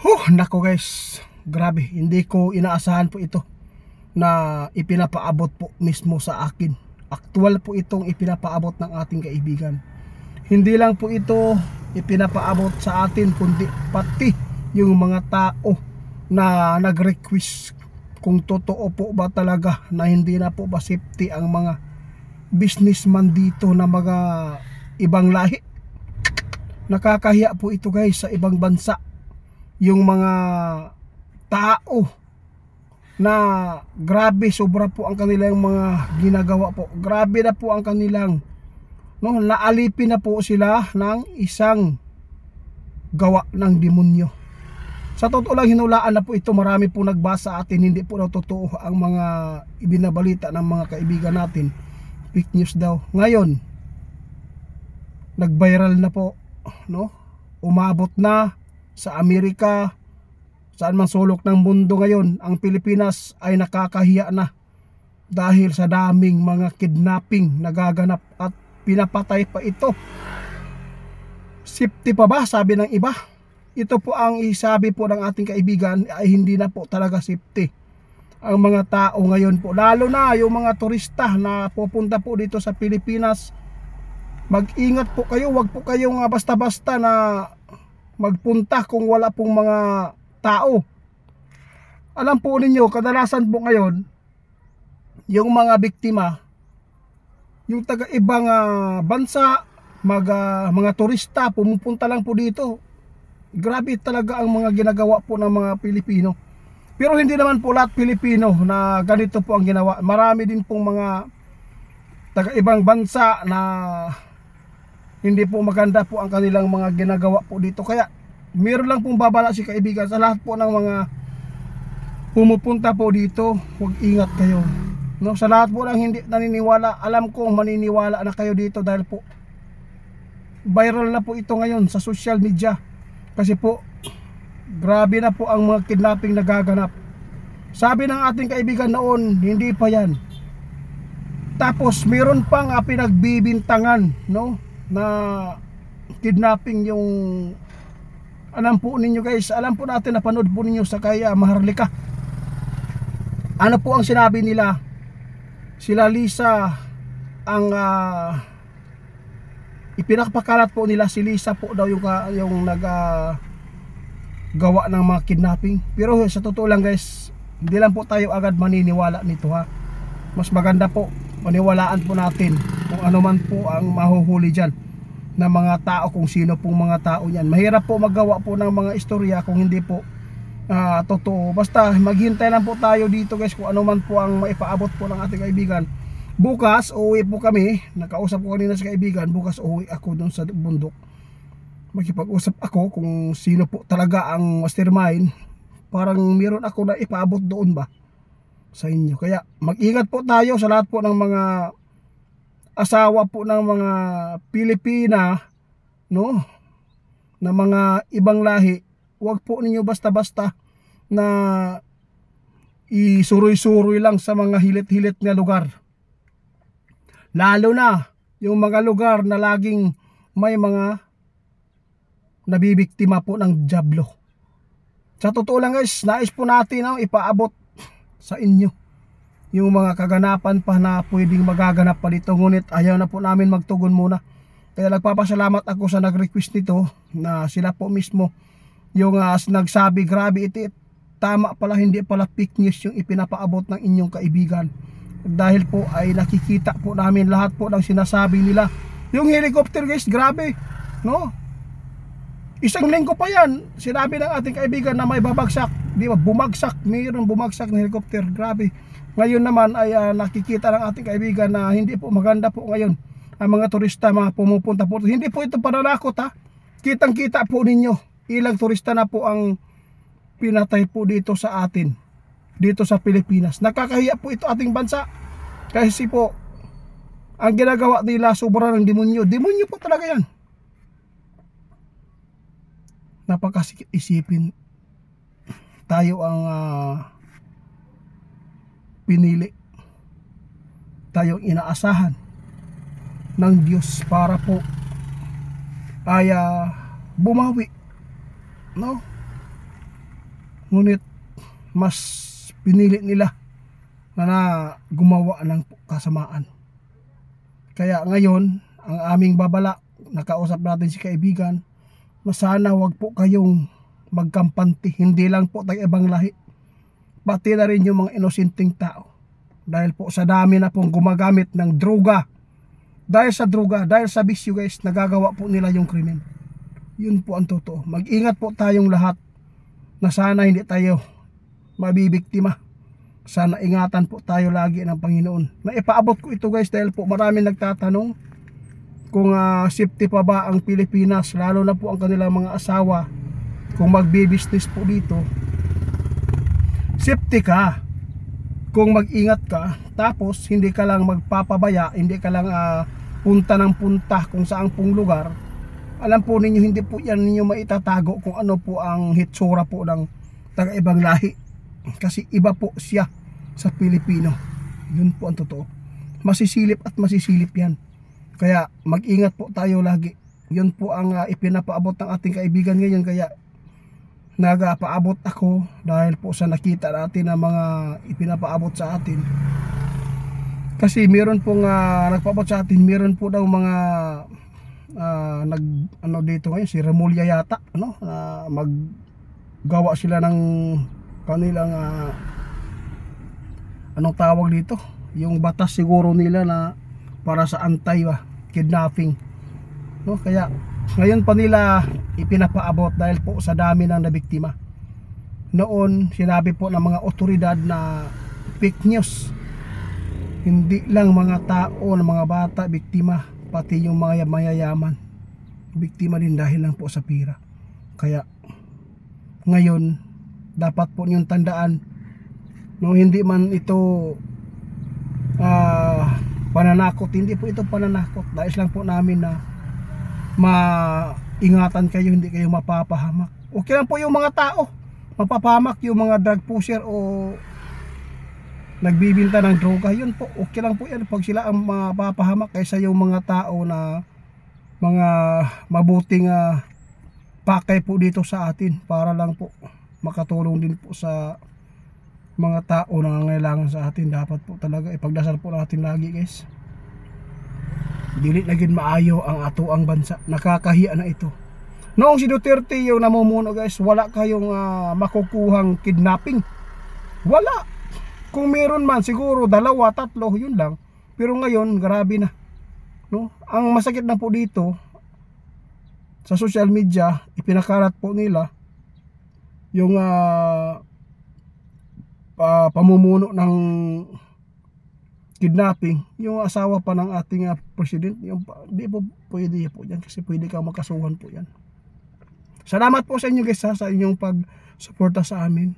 Nako guys, grabe, hindi ko inaasahan po ito na ipinapaabot po mismo sa akin. Aktual po itong ipinapaabot ng ating kaibigan. Hindi lang po ito ipinapaabot sa atin, kundi pati yung mga tao na nag-request kung totoo po ba talaga na hindi na po ba safety ang mga businessman dito na mga ibang lahi. Nakakahiya po ito guys sa ibang bansa. Yung mga tao na grabe, sobra po ang kanilang mga ginagawa po. Grabe na po ang kanilang naalipin na po sila ng isang gawa ng demonyo. Sa totoo lang, hinulaan na po ito. Marami po nagbasa atin, hindi po na totoo ang mga ibinabalita ng mga kaibigan natin. Fake news daw. Ngayon, nag-viral na po, umabot na sa Amerika, saan man sulok ng mundo ngayon. Ang Pilipinas ay nakakahiya na dahil sa daming mga kidnapping nagaganap at pinapatay pa ito. Safety pa ba? Sabi ng iba. Ito po ang isabi po ng ating kaibigan ay hindi na po talaga safety ang mga tao ngayon po, lalo na yung mga turista na pupunta po dito sa Pilipinas. Mag-ingat po kayo, wag po kayong basta-basta na magpunta kung wala pong mga tao. Alam po ninyo, kadalasan po ngayon yung mga biktima, yung taga-ibang bansa, mga turista pumupunta lang po dito. Grabe talaga ang mga ginagawa po ng mga Pilipino. Pero hindi naman po lahat Pilipino na ganito po ang ginawa. Marami din pong mga taga-ibang bansa na hindi po maganda po ang kanilang mga ginagawa po dito. Kaya meron lang pong babala si kaibigan sa lahat po ng mga pumupunta po dito, huwag ingat kayo. Sa lahat po ng hindi naniniwala, alam ko maniniwala na kayo dito dahil po viral na po ito ngayon sa social media. Kasi po grabe na po ang mga kidnapping nagaganap. Sabi ng ating kaibigan noon, hindi pa yan. Tapos meron pang pinagbibintangan na kidnapping yung, alam po ninyo guys, alam po natin, napanood po ninyo sa kaya Maharlika. Ano po ang sinabi nila? Sila Lisa ang ipinapakalat po nila, si Lisa po daw yung gawa ng mga kidnapping. Pero sa totoo lang guys, hindi lang po tayo agad maniniwala nito ha. Mas maganda po maniwalaan po natin kung ano man po ang mahuhuli dyan na mga tao, kung sino pong mga tao yan. Mahirap po maggawa po ng mga istorya kung hindi po totoo. Basta maghintay lang po tayo dito guys kung ano man po ang maipaabot po ng ating kaibigan. Bukas uuwi po kami. Nakausap ko kanina sa kaibigan, bukas uuwi ako doon sa bundok. Makipag-usap ako kung sino po talaga ang mastermind. Parang meron ako na ipaabot doon ba sa inyo. Kaya mag-ingat po tayo sa lahat po ng mga asawa po ng mga Pilipina, na mga ibang lahi. Huwag po ninyo basta-basta na isuroy-suroy lang sa mga hilit-hilit na lugar. Lalo na yung mga lugar na laging may mga nabibiktima po ng dyablo. Sa totoo lang guys, nais po natin ipaabot sa inyo yung mga kaganapan pa na pwedeng magaganap pa dito, ngunit ayaw na po namin magtugon muna. Kaya nagpapasalamat ako sa nag-request nito, na sila po mismo yung nagsabi, grabe ito, tama pala, hindi pala fake news yung ipinapaabot ng inyong kaibigan. Dahil po ay nakikita po namin lahat po ng sinasabi nila. Yung helicopter guys, grabe, isang linggo pa yan, sinabi ng ating kaibigan na may babagsak. Di ba, bumagsak, mayroon bumagsak na helicopter, grabe. Ngayon naman ay nakikita ng ating kaibigan na hindi po maganda po ngayon ang mga turista, mga pumupunta po. Hindi po ito pananakot ha. Kitang kita po ninyo, ilang turista na po ang pinatay po dito sa atin, dito sa Pilipinas. Nakakahiya po ito ating bansa. Kasi po ang ginagawa nila sobra ng demonyo. Demonyo po talaga yan. Napakasikip isipin, tayo ang pinili, tayong inaasahan ng Diyos para po ay bumawi Ngunit mas pinili nila na gumawa ng kasamaan. Kaya ngayon, ang aming babala, nakausap natin si kaibigan, na sana wag po kayong magkampante, hindi lang po tayo ibang lahi, pati na rin yung mga inosenteng tao. Dahil po sa dami na pong gumagamit ng droga, dahil sa bisyo guys, nagagawa po nila yung krimen. Yun po ang totoo. Mag-ingat po tayong lahat na sana hindi tayo mabibiktima. Sana ingatan po tayo lagi ng Panginoon. Naipaabot ko ito guys dahil po marami nagtatanong kung safety pa ba ang Pilipinas, lalo na po ang kanilang mga asawa kung magbi-business po dito. Safety ka kung mag-ingat ka, tapos hindi ka lang magpapabaya, hindi ka lang punta ng punta kung saan pong lugar. Alam po ninyo, hindi po yan ninyo maitatago kung ano po ang hitsura po ng taga-ibang lahi. Kasi iba po siya sa Pilipino. Yun po ang totoo. Masisilip at masisilip yan. Kaya mag-ingat po tayo lagi. Yun po ang ipinapaabot ng ating kaibigan ngayon. Kaya nagapaabot ako dahil po sa nakita natin na mga ipinapaabot sa atin. Kasi meron pong nagpaabot sa atin, meron po daw mga dito ngayon, si Remulla yata, maggawa sila ng kanilang anong tawag dito, yung batas siguro nila na para sa anti-kidnapping, kaya ngayon pa nila ipinapaabot dahil po sa dami ng nabiktima. Noon sinabi po ng mga otoridad na fake news, hindi lang mga tao, ng mga bata biktima, pati yung mga mayayaman biktima din dahil lang po sa pira. Kaya ngayon dapat po niyong tandaan, hindi man ito pananakot, hindi po ito pananakot, dahil lang po namin na maingatan kayo, hindi kayo mapapahamak. Okay lang po yung mga tao mapapahamak, yung mga drug pusher o nagbibinta ng droga, yun po okay lang po yan pag sila ang mapapahamak, kaysa yung mga tao na mga mabuting pakay po dito sa atin para lang po makatulong din po sa mga tao na nangangailangan sa atin. Dapat po talaga ipagdasal po natin lagi guys, dili naging maayo ang ato ang bansa. Nakakahiya na ito. Noong si Duterte yung namumuno guys, wala kayong makukuhang kidnapping, wala. Kung meron man siguro 2, 3, yun lang. Pero ngayon grabe na, ang masakit na po dito sa social media, ipinakarat po nila yung pamumuno ng kidnapping, yung asawa pa ng ating president. Yung di po pwede po yan, kasi pwede kang makasuhan po yan. Salamat po sa inyo guys sa inyong pag-suporta sa amin.